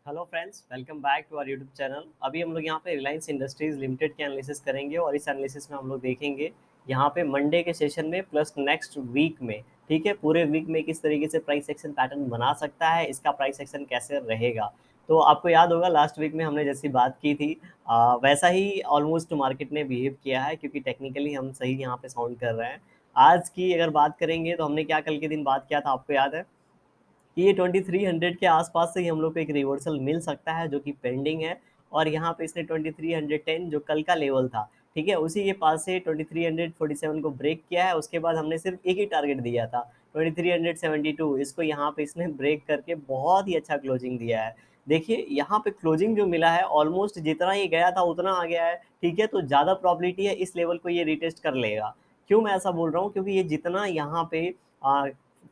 Hello friends, welcome back to our YouTube channel. अभी हम लोग यहाँ पे रिलायंस इंडस्ट्रीज लिमिटेड के एनालिसिस करेंगे और इस एनालिसिस में हम लोग देखेंगे यहाँ पे मंडे के सेशन में प्लस नेक्स्ट वीक में। ठीक है, पूरे वीक में किस तरीके से प्राइस एक्शन पैटर्न बना सकता है, इसका प्राइस एक्शन कैसे रहेगा। तो आपको याद होगा लास्ट वीक में हमने जैसी बात की थी वैसा ही ऑलमोस्ट मार्केट ने बिहेव किया है, क्योंकि टेक्निकली हम सही यहाँ पे साउंड कर रहे हैं। आज की अगर बात करेंगे तो हमने क्या कल के दिन बात किया था, आपको याद है कि ये 2300 के आसपास से ही हम लोग को एक रिवर्सल मिल सकता है जो कि पेंडिंग है। और यहाँ पे इसने 2310 जो कल का लेवल था, ठीक है, उसी के पास से 2347 को ब्रेक किया है। उसके बाद हमने सिर्फ एक ही टारगेट दिया था 2372, इसको यहाँ पे इसने ब्रेक करके बहुत ही अच्छा क्लोजिंग दिया है। देखिए यहाँ पे क्लोजिंग जो मिला है ऑलमोस्ट जितना ये गया था उतना आ गया है। ठीक है, तो ज़्यादा प्रॉबिलिटी है इस लेवल को ये रिटेस्ट कर लेगा। क्यों मैं ऐसा बोल रहा हूँ, क्योंकि ये जितना यहाँ पे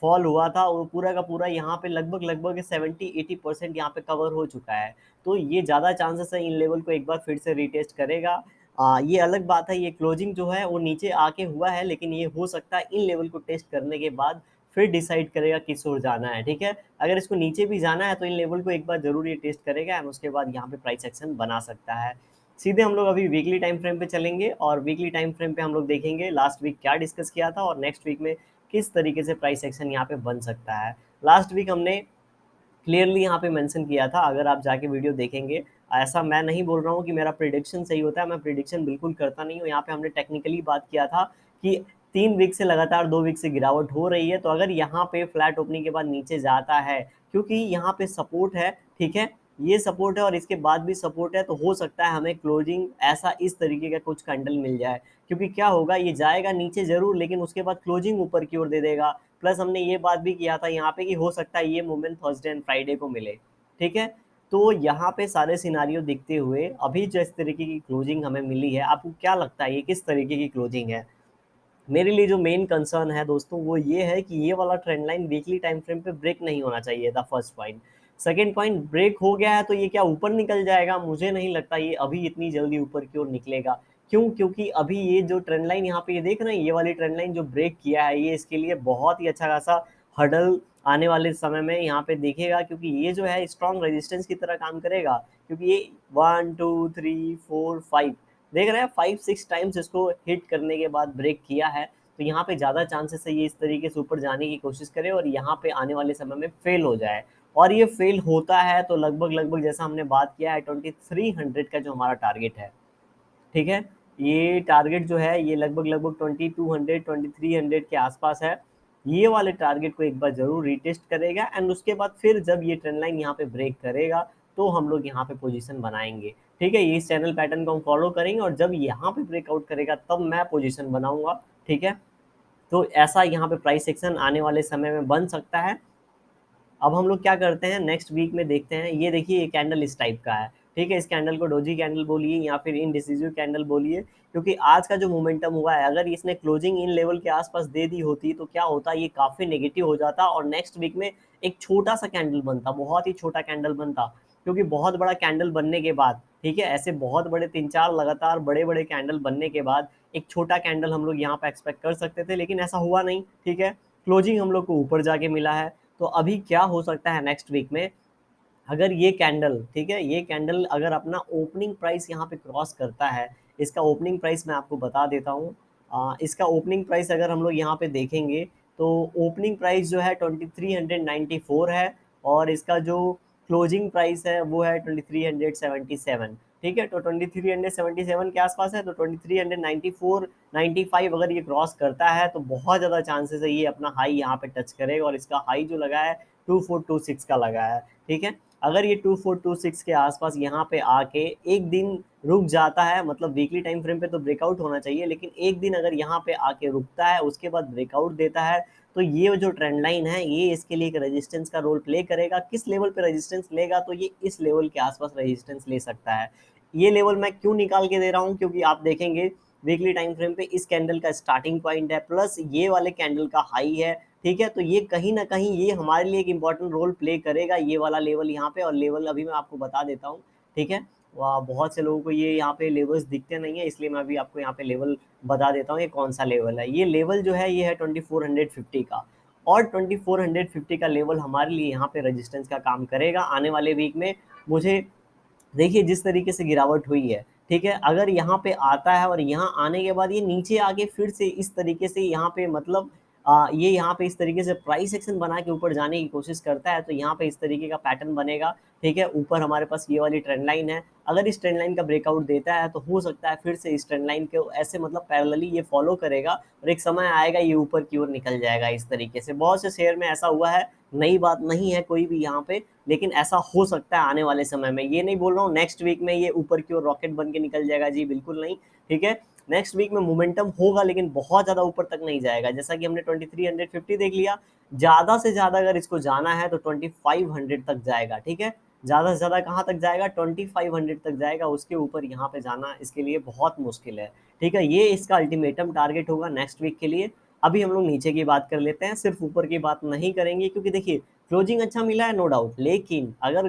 फॉल हुआ था वो पूरा का पूरा यहाँ पे लगभग लगभग 70-80% यहाँ पे कवर हो चुका है। तो ये ज़्यादा चांसेस है इन लेवल को एक बार फिर से रिटेस्ट करेगा। ये अलग बात है, ये क्लोजिंग जो है वो नीचे आके हुआ है, लेकिन ये हो सकता है इन लेवल को टेस्ट करने के बाद फिर डिसाइड करेगा किस ओर जाना है। ठीक है, अगर इसको नीचे भी जाना है तो इन लेवल को एक बार जरूर ये टेस्ट करेगा एंड उसके बाद यहाँ पे प्राइस एक्शन बना सकता है। सीधे हम लोग अभी वीकली टाइम फ्रेम पे चलेंगे और वीकली टाइम फ्रेम पे हम लोग देखेंगे लास्ट वीक क्या डिस्कस किया था और नेक्स्ट वीक में किस तरीके से प्राइस एक्शन यहाँ पे बन सकता है। लास्ट वीक हमने क्लियरली यहाँ पे मेंशन किया था, अगर आप जाके वीडियो देखेंगे। ऐसा मैं नहीं बोल रहा हूँ कि मेरा प्रिडिक्शन सही होता है, मैं प्रिडिक्शन बिल्कुल करता नहीं हूँ। यहाँ पे हमने टेक्निकली बात किया था कि 3 वीक से लगातार 2 वीक से गिरावट हो रही है, तो अगर यहाँ पे फ्लैट ओपनिंग के बाद नीचे जाता है, क्योंकि यहाँ पे सपोर्ट है, ठीक है, ये सपोर्ट है और इसके बाद भी सपोर्ट है, तो हो सकता है हमें क्लोजिंग ऐसा इस तरीके का कुछ कैंडल मिल जाए। क्योंकि क्या होगा, ये जाएगा नीचे जरूर लेकिन उसके बाद क्लोजिंग ऊपर की ओर दे देगा। प्लस हमने ये बात भी किया था यहाँ पे कि हो सकता है ये मूवमेंट थर्सडे एंड फ्राइडे को मिले। ठीक है, तो यहाँ पे सारे सिनारियो दिखते हुए अभी जिस तरीके की क्लोजिंग हमें मिली है, आपको क्या लगता है ये किस तरीके की क्लोजिंग है। मेरे लिए जो मेन कंसर्न है दोस्तों वो ये है कि ये वाला trend line weekly time frame पे ब्रेक नहीं होना चाहिए था, first point. Second point, break हो गया है तो ये क्या ऊपर निकल जाएगा, मुझे नहीं लगता ये अभी इतनी जल्दी ऊपर की ओर निकलेगा। क्यों, क्योंकि अभी ये जो ट्रेंड लाइन यहाँ पे ये देख रहे हैं, ये वाली ट्रेंड लाइन जो ब्रेक किया है, ये इसके लिए बहुत ही अच्छा खासा हर्डल आने वाले समय में यहाँ पे देखेगा, क्योंकि ये जो है स्ट्रॉन्ग रेजिस्टेंस की तरह काम करेगा। क्योंकि ये 1 2 3 4 5 देख रहे हैं, 5 6 टाइम्स इसको हिट करने के बाद ब्रेक किया है। तो यहाँ पे ज़्यादा चांसेस है ये इस तरीके से ऊपर जाने की कोशिश करे और यहाँ पे आने वाले समय में फेल हो जाए। और ये फेल होता है तो लगभग लगभग जैसा हमने बात किया है 2300 का जो हमारा टारगेट है, ठीक है, ये टारगेट जो है ये लगभग लगभग 2200 2300 के आसपास है। ये वाले टारगेट को एक बार जरूर रिटेस्ट करेगा एंड उसके बाद फिर जब ये ट्रेंड लाइन यहाँ पे ब्रेक करेगा तो हम लोग यहाँ पे पोजीशन बनाएंगे। ठीक है, ये इस चैनल पैटर्न को हम फॉलो करेंगे और जब यहाँ पे ब्रेकआउट करेगा तब मैं पोजीशन बनाऊंगा। ठीक है, तो ऐसा यहाँ पे प्राइस एक्शन आने वाले समय में बन सकता है। अब हम लोग क्या करते हैं नेक्स्ट वीक में देखते हैं। ये देखिए ये कैंडल इस टाइप का है। ठीक है, इस कैंडल को डोजी कैंडल बोलिए या फिर इनडिसिजिव कैंडल बोलिए, क्योंकि आज का जो मोमेंटम हुआ है, अगर इसने क्लोजिंग इन लेवल के आसपास दे दी होती तो क्या होता, ये काफी नेगेटिव हो जाता और नेक्स्ट वीक में एक छोटा सा कैंडल बनता, बहुत ही छोटा कैंडल बनता। क्योंकि बहुत बड़ा कैंडल बनने के बाद, ठीक है, ऐसे बहुत बड़े 3 4 लगातार बड़े बड़े कैंडल बनने के बाद एक छोटा कैंडल हम लोग यहाँ पे एक्सपेक्ट कर सकते थे, लेकिन ऐसा हुआ नहीं। ठीक है, क्लोजिंग हम लोग को ऊपर जाके मिला है। तो अभी क्या हो सकता है नेक्स्ट वीक में, अगर ये कैंडल, ठीक है, ये कैंडल अगर अपना ओपनिंग प्राइस यहाँ पे क्रॉस करता है। इसका ओपनिंग प्राइस मैं आपको बता देता हूँ। इसका ओपनिंग प्राइस अगर हम लोग यहाँ पे देखेंगे तो ओपनिंग प्राइस जो है 2394 है और इसका जो क्लोजिंग प्राइस है वो है 2377। ठीक है, तो 2377 के आसपास है, तो 2394 95 अगर ये क्रॉस करता है तो बहुत ज़्यादा चांसेस है ये अपना हाई यहाँ पे टच करेगा और इसका हाई जो लगा है 2426 का लगा है। ठीक है, अगर ये 2426 के आसपास यहाँ पे आके एक दिन रुक जाता है, मतलब वीकली टाइम फ्रेम पे तो ब्रेकआउट होना चाहिए, लेकिन एक दिन अगर यहाँ पे आके रुकता है उसके बाद ब्रेकआउट देता है, तो ये जो ट्रेंड लाइन है ये इसके लिए एक रेजिस्टेंस का रोल प्ले करेगा। किस लेवल पे रेजिस्टेंस लेगा, तो ये इस लेवल के आसपास रेजिस्टेंस ले सकता है। ये लेवल मैं क्यों निकाल के दे रहा हूँ, क्योंकि आप देखेंगे वीकली टाइम फ्रेम पे इस कैंडल का स्टार्टिंग पॉइंट है प्लस ये वाले कैंडल का हाई है। ठीक है, तो ये कहीं ना कहीं ये हमारे लिए एक इंपॉर्टेंट रोल प्ले करेगा, ये वाला लेवल यहाँ पे, और लेवल अभी मैं आपको बता देता हूँ। ठीक है, वह बहुत से लोगों को ये यहाँ पे लेवल्स दिखते नहीं है, इसलिए मैं अभी आपको यहाँ पे लेवल बता देता हूँ ये कौन सा लेवल है। ये लेवल जो है ये है 2450 का, और 2450 का लेवल हमारे लिए यहाँ पे रेजिस्टेंस का काम करेगा आने वाले वीक में। मुझे देखिए जिस तरीके से गिरावट हुई है, ठीक है? अगर यहाँ पे आता है और यहाँ आने के बाद ये नीचे आके फिर से इस तरीके से यहाँ पे मतलब ये यहाँ पे इस तरीके से प्राइस एक्शन बना के ऊपर जाने की कोशिश करता है, तो यहाँ पे इस तरीके का पैटर्न बनेगा, ठीक है? ऊपर हमारे पास ये वाली ट्रेंड लाइन है, अगर इस ट्रेंड लाइन का ब्रेकआउट देता है, तो हो सकता है फिर से इस ट्रेंड लाइन को ऐसे मतलब पैरेलली ये फॉलो करेगा और एक समय आएगा ये ऊपर की ओर निकल जाएगा इस तरीके से। बहुत से शेयर में ऐसा हुआ है, नई बात नहीं है कोई भी यहाँ पे, लेकिन ऐसा हो सकता है आने वाले समय में। ये नहीं बोल रहा हूँ नेक्स्ट वीक में ये ऊपर की ओर रॉकेट बन के निकल जाएगा, जी बिल्कुल नहीं, ठीक है? नेक्स्ट वीक में मोमेंटम होगा लेकिन बहुत ज़्यादा ऊपर तक नहीं जाएगा। जैसा कि हमने 2350 देख लिया, ज़्यादा से ज़्यादा अगर इसको जाना है तो 2500 तक जाएगा, ठीक है? ज़्यादा से ज़्यादा कहाँ तक जाएगा? 2500 तक जाएगा, उसके ऊपर यहाँ पे जाना इसके लिए बहुत मुश्किल है, ठीक है? ये इसका अल्टीमेटम टारगेट होगा नेक्स्ट वीक के लिए। अभी हम लोग नीचे की बात कर लेते हैं, सिर्फ ऊपर की बात नहीं करेंगे क्योंकि देखिए क्लोजिंग अच्छा मिला है नो डाउट, लेकिन अगर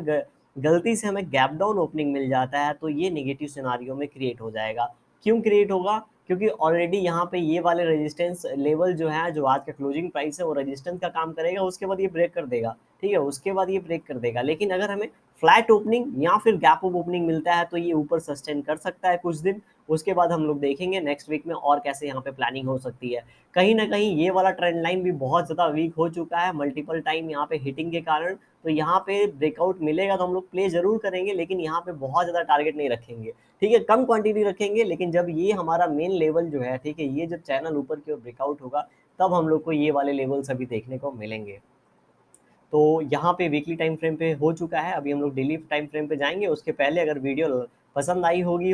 गलती से हमें गैप डाउन ओपनिंग मिल जाता है तो ये नेगेटिव सिनारियो में क्रिएट हो जाएगा। क्यों क्रिएट होगा? क्योंकि ऑलरेडी यहाँ पे ये वाले रेजिस्टेंस लेवल जो है, जो आज का क्लोजिंग प्राइस है वो रेजिस्टेंस का काम करेगा, उसके बाद ये ब्रेक कर देगा, ठीक है? उसके बाद ये ब्रेक कर देगा, लेकिन अगर हमें फ्लैट ओपनिंग या फिर गैप अप ओपनिंग मिलता है तो ये ऊपर सस्टेन कर सकता है कुछ दिन। उसके बाद हम लोग देखेंगे नेक्स्ट वीक में और कैसे यहाँ पे प्लानिंग हो सकती है। कहीं ना कहीं ये वाला ट्रेंड लाइन भी बहुत ज़्यादा वीक हो चुका है मल्टीपल टाइम यहाँ पे हिटिंग के कारण, तो यहाँ पे ब्रेकआउट मिलेगा तो हम लोग प्ले जरूर करेंगे, लेकिन यहाँ पे बहुत ज़्यादा टारगेट नहीं रखेंगे, ठीक है? कम क्वांटिटी रखेंगे, लेकिन जब ये हमारा मेन लेवल जो है, ठीक है, ये जब चैनल ऊपर की ओर ब्रेकआउट होगा तब हम लोग को ये वाले लेवल्स अभी देखने को मिलेंगे। तो यहाँ पे वीकली टाइम फ्रेम पे हो चुका है, अभी हम लोग डेली टाइम फ्रेम पे जाएंगे। उसके पहले अगर वीडियो पसंद आई होगी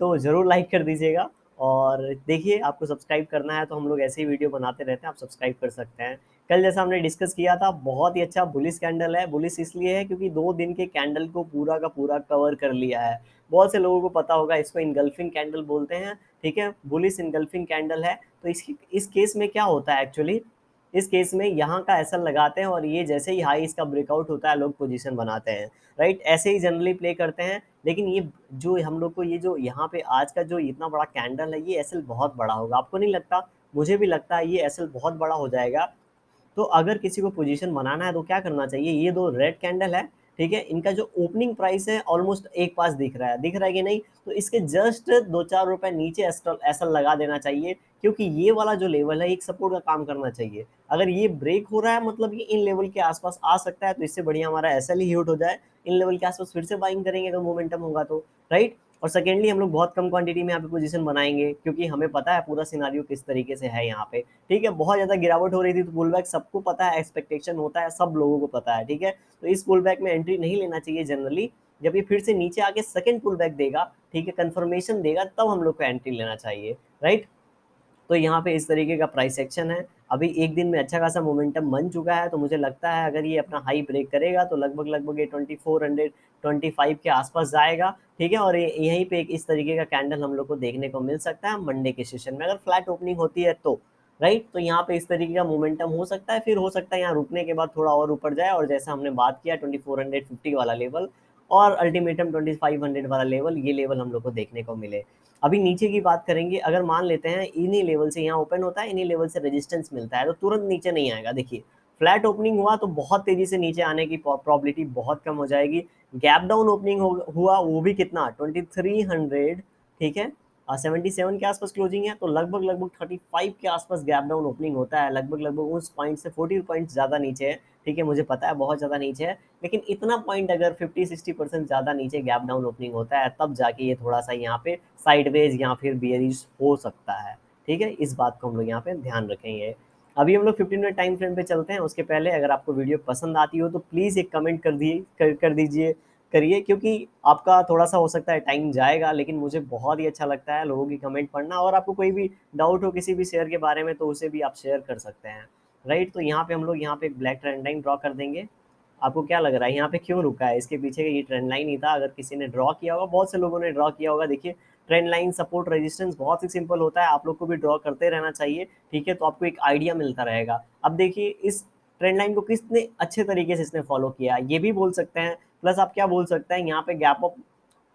तो ज़रूर लाइक कर दीजिएगा, और देखिए आपको सब्सक्राइब करना है तो हम लोग ऐसे ही वीडियो बनाते रहते हैं, आप सब्सक्राइब कर सकते हैं। कल जैसा हमने डिस्कस किया था, बहुत ही अच्छा बुलिश कैंडल है। बुलिश इसलिए है क्योंकि 2 दिन के कैंडल को पूरा का पूरा कवर कर लिया है। बहुत से लोगों को पता होगा, इसको इनगल्फिंग कैंडल बोलते हैं, ठीक है? बुलिश इनगल्फिंग कैंडल है। तो इस केस में क्या होता है एक्चुअली, इस केस में यहाँ का एसएल लगाते हैं और ये जैसे ही हाई इसका ब्रेकआउट होता है लोग पोजीशन बनाते हैं, राइट? ऐसे ही जनरली प्ले करते हैं। लेकिन ये जो हम लोग को ये जो यहाँ पे आज का जो इतना बड़ा कैंडल है, ये एसएल बहुत बड़ा होगा, आपको नहीं लगता? मुझे भी लगता है ये एसएल बहुत बड़ा हो जाएगा। तो अगर किसी को पोजीशन बनाना है तो क्या करना चाहिए, ये 2 रेड कैंडल है, ठीक है, इनका जो ओपनिंग प्राइस है ऑलमोस्ट एक पास दिख रहा है कि नहीं? तो इसके जस्ट 2-4 रुपए नीचे एसएल लगा देना चाहिए, क्योंकि ये वाला जो लेवल है एक सपोर्ट का काम करना चाहिए। अगर ये ब्रेक हो रहा है मतलब ये इन लेवल के आसपास आ सकता है, तो इससे बढ़िया हमारा एसएल ही हिट हो जाए, इन लेवल के आसपास फिर से बाइंग करेंगे अगर मोमेंटम होगा तो, राइट? और सेकेंडली हम लोग बहुत कम क्वांटिटी में यहाँ पे पोजीशन बनाएंगे, क्योंकि हमें पता है पूरा सिनारियो किस तरीके से है यहाँ पे, ठीक है? बहुत ज़्यादा गिरावट हो रही थी तो पुल बैक सबको पता है, एक्सपेक्टेशन होता है, सब लोगों को पता है, ठीक है? तो इस पुल बैक में एंट्री नहीं लेना चाहिए जनरली। जब ये फिर से नीचे आके सेकंड पुल बैक देगा, ठीक है, कंफर्मेशन देगा, तब हम लोग को एंट्री लेना चाहिए, राइट? तो यहाँ पे इस तरीके का प्राइस एक्शन है। अभी एक दिन में अच्छा खासा मोमेंटम बन चुका है, तो मुझे लगता है अगर ये अपना हाई ब्रेक करेगा तो लगभग ये 2425 के आसपास जाएगा, ठीक है? और यहीं पे एक इस तरीके का कैंडल हम लोग को देखने को मिल सकता है मंडे के सेशन में, अगर फ्लैट ओपनिंग होती है तो, राइट? तो यहाँ पे इस तरीके का मोमेंटम हो सकता है, फिर हो सकता है यहाँ रुकने के बाद थोड़ा और ऊपर जाए, और जैसा हमने बात किया 2450 वाला लेवल और अल्टीमेटम 2500 वाला लेवल, ये लेवल हम लोग को देखने को मिले। अभी नीचे की बात करेंगे, अगर मान लेते हैं इन्हीं लेवल से यहाँ ओपन होता है, इन्हीं लेवल से रेजिस्टेंस मिलता है, तो तुरंत नीचे नहीं आएगा। देखिए फ्लैट ओपनिंग हुआ तो बहुत तेजी से नीचे आने की प्रोबेबिलिटी बहुत कम हो जाएगी। गैप डाउन ओपनिंग हुआ, वो भी कितना, 2300, ठीक है, 77 के आसपास क्लोजिंग है, तो लगभग 35 के आसपास गैप डाउन ओपनिंग होता है, लगभग उस पॉइंट से 40 पॉइंट ज़्यादा नीचे है, ठीक है? मुझे पता है बहुत ज़्यादा नीचे है, लेकिन इतना पॉइंट अगर 50-60% ज़्यादा नीचे गैप डाउन ओपनिंग होता है, तब जाके ये थोड़ा सा यहाँ पे साइडवेज या फिर बियरिश हो सकता है, ठीक है? इस बात को हम लोग यहाँ पे ध्यान रखेंगे। अभी हम लोग 15 मिनट टाइम फ्रेम पे चलते हैं। उसके पहले अगर आपको वीडियो पसंद आती हो तो प्लीज़ एक कमेंट कर दीजिए, करिए, क्योंकि आपका थोड़ा सा हो सकता है टाइम जाएगा, लेकिन मुझे बहुत ही अच्छा लगता है लोगों की कमेंट पढ़ना, और आपको कोई भी डाउट हो किसी भी शेयर के बारे में तो उसे भी आप शेयर कर सकते हैं, राइट? तो यहाँ पे हम लोग यहाँ पे एक ब्लैक ट्रेंड लाइन ड्रॉ कर देंगे। आपको क्या लग रहा है यहाँ पे क्यों रुका है? इसके पीछे ये ट्रेंड लाइन ही था, अगर किसी ने ड्रॉ किया होगा, बहुत से लोगों ने ड्रॉ किया होगा। देखिए ट्रेंड लाइन, सपोर्ट, रेजिस्टेंस बहुत ही सिंपल होता है, आप लोग को भी ड्रॉ करते रहना चाहिए, ठीक है? तो आपको एक आइडिया मिलता रहेगा। अब देखिए इस ट्रेंड लाइन को कितने अच्छे तरीके से इसने फॉलो किया, ये भी बोल सकते हैं। प्लस आप क्या बोल सकते हैं, यहाँ पे गैप अप,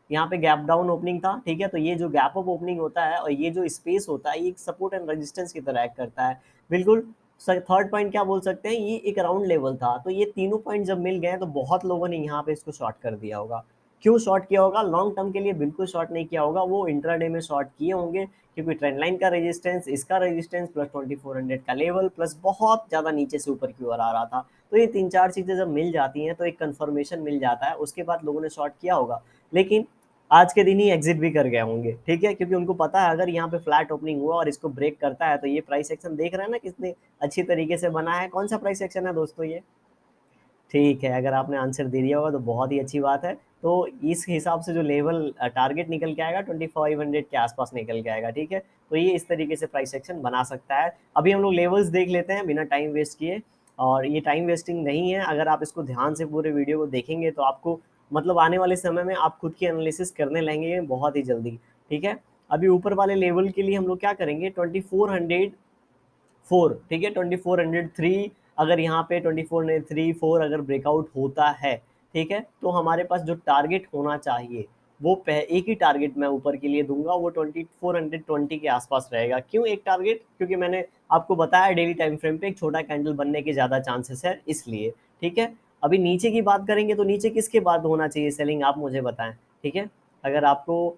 यहाँ पे गैप डाउन ओपनिंग था, ठीक है? तो ये जो गैप अप ओपनिंग होता है और ये जो स्पेस होता है, ये एक सपोर्ट एंड रेजिस्टेंस की तरह एक्ट करता है, बिल्कुल थर्ड पॉइंट क्या बोल सकते हैं, ये एक राउंड लेवल था, तो ये तीनों पॉइंट जब मिल गए तो बहुत लोगों ने यहाँ पे इसको शॉर्ट कर दिया होगा। क्यों शॉर्ट किया होगा? लॉन्ग टर्म के लिए बिल्कुल शॉर्ट नहीं किया होगा, वो इंट्राडे में शॉर्ट किए होंगे, क्योंकि ट्रेंड लाइन का रेजिस्टेंस, इसका रेजिस्टेंस प्लस 2400 का लेवल प्लस बहुत ज़्यादा नीचे से ऊपर की ओर आ रहा था। तो ये तीन चार चीज़ें जब मिल जाती हैं तो एक कन्फर्मेशन मिल जाता है, उसके बाद लोगों ने शॉर्ट किया होगा। लेकिन आज के दिन ही एग्जिट भी कर गए होंगे, ठीक है, क्योंकि उनको पता है अगर यहाँ पे फ्लैट ओपनिंग हुआ और इसको ब्रेक करता है तो ये प्राइस एक्शन देख रहे हैं ना कितने अच्छी तरीके से बना है। कौन सा प्राइस एक्शन है दोस्तों ये? ठीक है, अगर आपने आंसर दे दिया होगा तो बहुत ही अच्छी बात है। तो इस हिसाब से जो लेवल टारगेट निकल के आएगा 2500 के आसपास निकल के आएगा, ठीक है। तो ये इस तरीके से प्राइस एक्शन बना सकता है। अभी हम लोग लेवल्स देख लेते हैं बिना टाइम वेस्ट किए, और ये टाइम वेस्टिंग नहीं है, अगर आप इसको ध्यान से पूरे वीडियो को देखेंगे तो आपको मतलब आने वाले समय में आप खुद की एनालिसिस करने लगेंगे बहुत ही जल्दी, ठीक है। अभी ऊपर वाले लेवल के लिए हम लोग क्या करेंगे, 2404, ठीक है, 2403, अगर यहाँ पे 2403 अगर ब्रेकआउट होता है, ठीक है, तो हमारे पास जो टारगेट होना चाहिए वो एक ही टारगेट मैं ऊपर के लिए दूंगा, वो 2420 के आसपास रहेगा। क्यों एक टारगेट? क्योंकि मैंने आपको बताया डेली टाइम फ्रेम पे एक छोटा कैंडल बनने के ज़्यादा चांसेस है, इसलिए, ठीक है। अभी नीचे की बात करेंगे तो नीचे किसके बाद होना चाहिए सेलिंग, आप मुझे बताएं, ठीक है। अगर आपको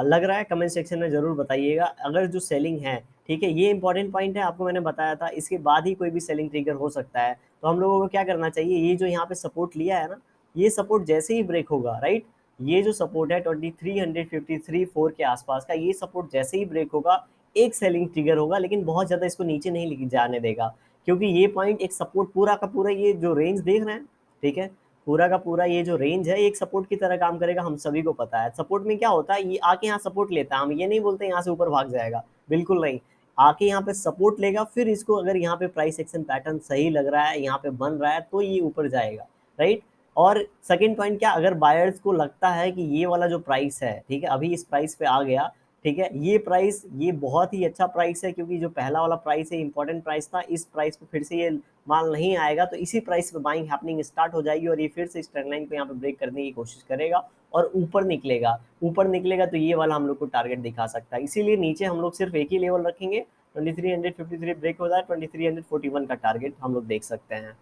लग रहा है कमेंट सेक्शन में ज़रूर बताइएगा, अगर जो सेलिंग है, ठीक है, ये इंपॉर्टेंट पॉइंट है, आपको मैंने बताया था, इसके बाद ही कोई भी सेलिंग ट्रिगर हो सकता है। तो हम लोगों को क्या करना चाहिए, ये जो यहाँ पे सपोर्ट लिया है ना, ये सपोर्ट जैसे ही ब्रेक होगा, राइट, ये जो सपोर्ट है 2353 के आसपास का, ये सपोर्ट जैसे ही ब्रेक होगा एक सेलिंग ट्रिगर होगा, लेकिन बहुत ज़्यादा इसको नीचे नहीं लेके जाने देगा, क्योंकि ये पॉइंट एक सपोर्ट पूरा का पूरा, ये जो रेंज देख रहे हैं, ठीक है, पूरा का पूरा ये जो रेंज है एक सपोर्ट की तरह काम करेगा, हम सभी को पता है। सपोर्ट में क्या होता है, ये आके यहाँ सपोर्ट लेता है, हम ये नहीं बोलते यहाँ से ऊपर भाग जाएगा, बिल्कुल नहीं, आके यहाँ पे सपोर्ट लेगा, फिर इसको अगर यहाँ पे प्राइस एक्शन पैटर्न सही लग रहा है, यहाँ पे बन रहा है, तो ये ऊपर जाएगा, राइट। और सेकंड पॉइंट क्या, अगर बायर्स को लगता है कि ये वाला जो प्राइस है, ठीक है, अभी इस प्राइस पे आ गया, ठीक है, ये प्राइस ये बहुत ही अच्छा प्राइस है, क्योंकि जो पहला वाला प्राइस है इंपॉर्टेंट प्राइस था, इस प्राइस पे फिर से ये माल नहीं आएगा, तो इसी प्राइस पे बाइंग हैपनिंग स्टार्ट हो जाएगी, और ये फिर से इस ट्रेंड लाइन को यहाँ पे ब्रेक करने की कोशिश करेगा और ऊपर निकलेगा। ऊपर निकलेगा तो ये वाला हम लोग को टारगेट दिखा सकता है, इसीलिए नीचे हम लोग सिर्फ एक ही लेवल रखेंगे, 2353 ब्रेक हो जाए 2341 का टारगेट हम लोग देख सकते हैं।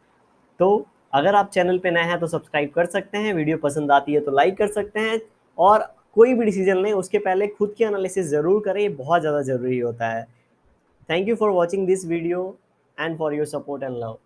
तो अगर आप चैनल पे नए हैं तो सब्सक्राइब कर सकते हैं, वीडियो पसंद आती है तो लाइक कर सकते हैं, और कोई भी डिसीजन लें उसके पहले खुद की एनालिसिस ज़रूर करें, ये बहुत ज़्यादा ज़रूरी होता है। Thank you for watching this video and for your support and love.